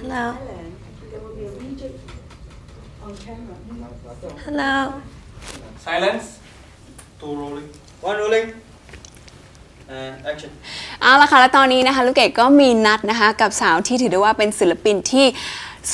Hello. Hello. Silence. Two rolling. One rolling. And action. เอาละค่ะแล้วตอนนี้นะคะลูกเกดก็มีนัดนะคะกับสาวที่ถือได้ว่าเป็นศิลปินที่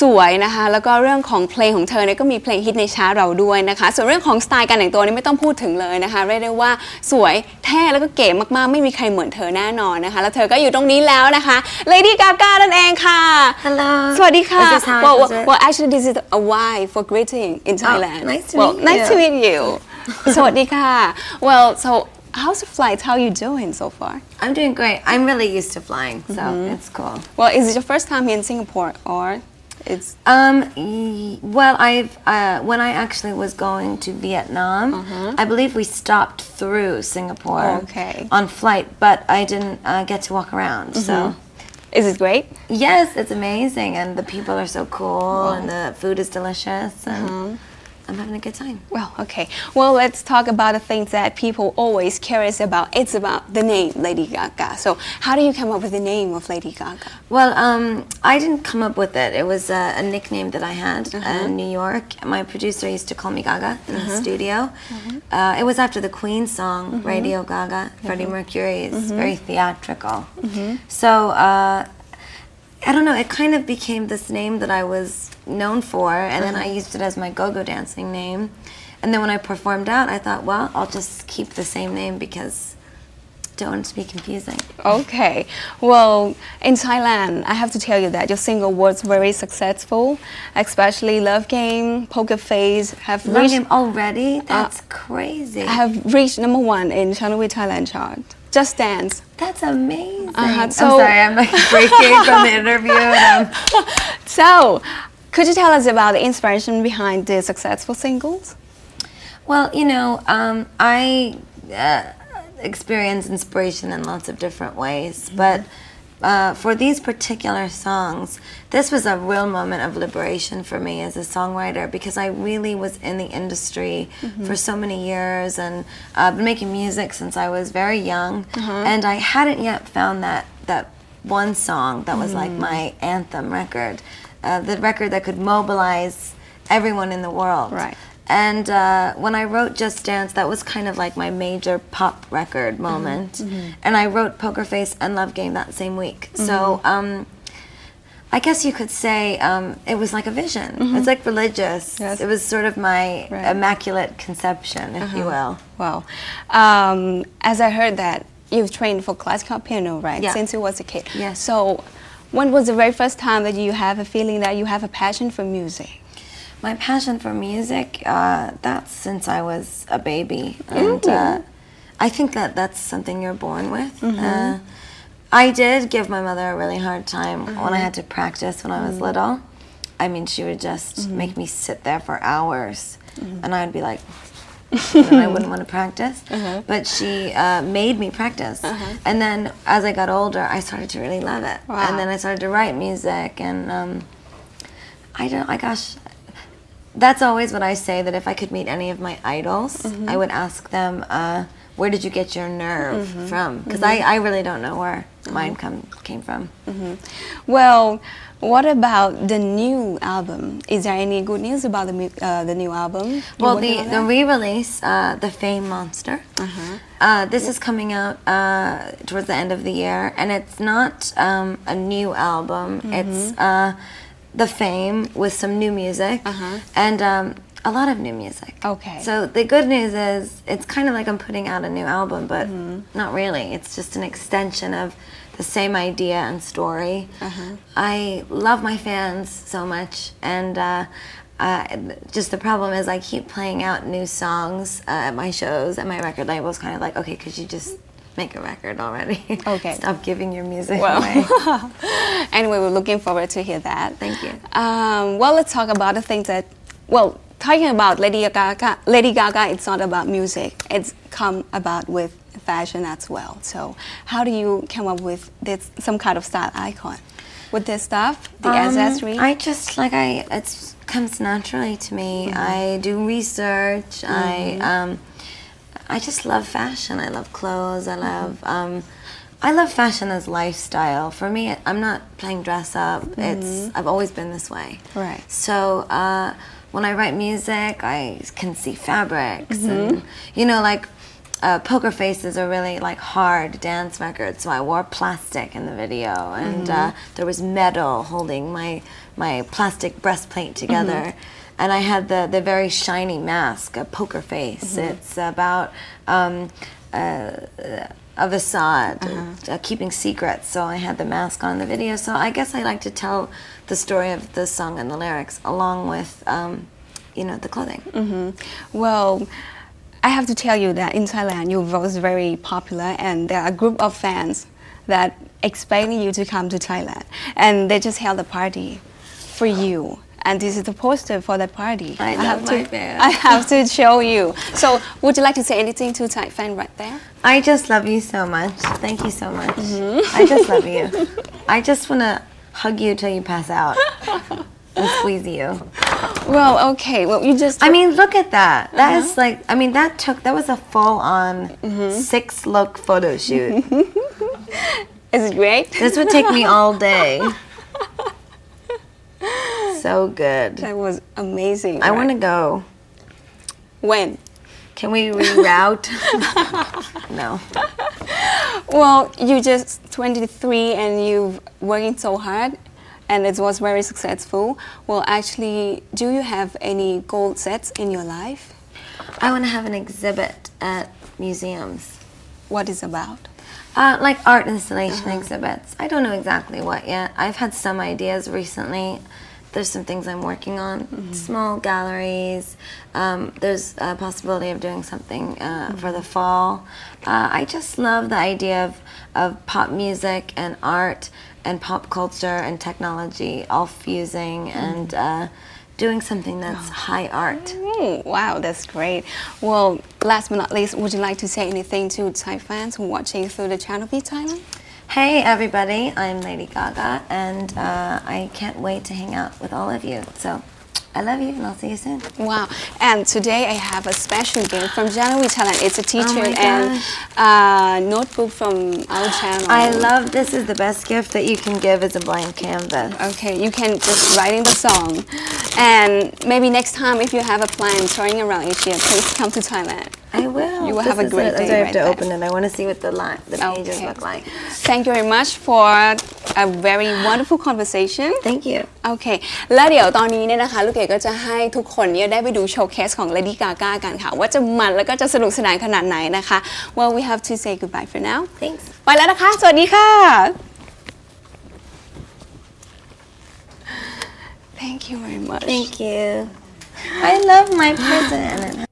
สวยนะคะแล้วก็เรื่องของเพลงของเธอเนี่ยก็มีเพลงฮิตในชาร์ตเราด้วยนะคะส่วนเรื่องของสไตล์การแต่งตัวนี่ไม่ต้องพูดถึงเลยนะคะเรียกได้ว่าสวยแท้แล้วก็เก๋มากๆไม่มีใครเหมือนเธอแน่นอนนะคะแล้วเธอก็อยู่ตรงนี้แล้วนะคะ Lady Gaga นั่นเองค่ะ Hello. สวัสดีค่ะ Is this how I well, do it? well actually this is a Y for greeting in Thailand nice to well meet nice you. to meet you สวัสดีค่ะ well so how's the flight how you doing so far I'm doing great. I'm really used to flying, so it's cool. well is it your first time here in Singapore or it's Well, I've when I actually was going to Vietnam, I believe we stopped through Singapore Okay. on flight, but I didn't get to walk around. So, is it great yes, it's amazing, and the people are so cool, and the food is delicious, and I'm having a good time. Well, okay. Well, let's talk about the things that people always curious about. It's about the name Lady Gaga. So, how do you come up with the name of Lady Gaga? Well, I didn't come up with it. It was a nickname that I had in New York. My producer used to call me Gaga in the studio. It was after the Queen song, Radio Gaga. Freddie Mercury is very theatrical. So, I don't know, it kind of became this name that I was known for, and then I used it as my go-go dancing name. And then when I performed out, I thought, well, I'll just keep the same name because I don't want it to be confusing. Okay. Well, in Thailand, I have to tell you that your single was very successful, especially Love Game, Poker Face have Love reached him already? That's crazy. have reached #1 in Channel V Thailand chart. Just Dance. That's amazing. I'm so- sorry, I'm like breaking from the interview. And So, could you tell us about the inspiration behind the successful singles? Well, you know, I experience inspiration in lots of different ways, but for these particular songs, this was a real moment of liberation for me as a songwriter because I really was in the industry for so many years and been making music since I was very young, and I hadn't yet found that one song that was like my anthem record, the record that could mobilize everyone in the world. Right. And when I wrote Just Dance, that was kind of like my major pop record moment. And I wrote Poker Face and Love Game that same week. So I guess you could say it was like a vision. It's like religious. Yes. It was sort of my Right. immaculate conception, if you will. Wow. As I heard that you've trained for classical piano, right? Yeah. Since you was a kid. Yes. So, when was the very first time that you have a feeling that you have a passion for music? My passion for music, that's since I was a baby. And I think that that's something you're born with. I did give my mother a really hard time when I had to practice when I was little. I mean, she would just make me sit there for hours. And I'd be like, and I wouldn't want to practice. But she made me practice. And then as I got older, I started to really love it. Wow. And then I started to write music. And gosh, that's always what I say, that if I could meet any of my idols, I would ask them, where did you get your nerve from? Because I really don't know where mine came from. Well, what about the new album? Is there any good news about the new album? You Well, working on the that? re-release, The Fame Monster, this is coming out towards the end of the year, and it's not a new album. It's The Fame with some new music and a lot of new music. Okay. So the good news is it's kind of like I'm putting out a new album, but not really. It's just an extension of the same idea and story. I love my fans so much, and just the problem is I keep playing out new songs at my shows, and my record label's kind of like, okay, could you just make a record already? Okay. Stop giving your music Well, away. anyway, we're looking forward to hear that. Thank you. Well, let's talk about the things that, well, talking about Lady Gaga, it's not about music. It's come about with fashion as well. So, how do you come up with this some kind of style icon? With this stuff, the accessory? I just it comes naturally to me. I do research. I just love fashion. I love clothes. I love I love fashion as lifestyle. For me, I'm not playing dress up. I've always been this way. Right. So when I write music, I can see fabrics and you know, like Poker Faces are really like hard dance records. So I wore plastic in the video, and there was metal holding my plastic breastplate together. And I had the very shiny mask, a poker face. It's about a facade, keeping secrets. So I had the mask on the video. So I guess I like to tell the story of the song and the lyrics along with, you know, the clothing. Well, I have to tell you that in Thailand you was very popular, and there are a group of fans that expecting you to come to Thailand, and they just held a party for you. And this is the poster for that party. I love my band. I have to show you. So, would you like to say anything to Thai fan right there? I just love you so much. Thank you so much. I just love you. I just want to hug you till you pass out and squeeze you. Well, okay. Well, you just. I mean, look at that. That is like, I mean, that was a full-on 6-look photo shoot. Is it great? This would take me all day. So good. That was amazing. I want to go. When? Can we reroute? No. Well, you just 23 and you've working so hard, and it was very successful. Well, actually, do you have any goal sets in your life? I want to have an exhibit at museums. What is about? Like art installation exhibits. I don't know exactly what yet. I've had some ideas recently. There's some things I'm working on. Small galleries. There's a possibility of doing something for the fall. I just love the idea of pop music and art and pop culture and technology all fusing and doing something that's high art. Wow, that's great. Well, last but not least, would you like to say anything to Thai fans who are watching through the channel V Thailand? Hey everybody, I'm Lady Gaga, and I can't wait to hang out with all of you. So, I love you, and I'll see you soon. Wow! And today I have a special gift from Channel V Thailand. It's a T-shirt and notebook from our channel. I love this. Is the best gift that you can give is a blank canvas. Okay, you can just write in the song, and maybe next time if you have a plan touring around Asia, please come to Thailand. I will. You will have a great day. I have right to there. open it. I want to see what the pages look like. Thank you very much for a very wonderful conversation. Thank you. โอเค แล้วเดี๋ยวตอนนี้เนี่ยนะคะลูกเกดก็จะให้ทุกคนเนี่ยได้ไปดูโชว์เคสของ Lady Gaga กันค่ะว่าจะมันแล้วก็จะสนุกสนานขนาดไหนนะคะ Well we have to say goodbye for now. Thanks. ไปแล้วนะคะ สวัสดีค่ะ Thank you very much. Thank you. I love my present.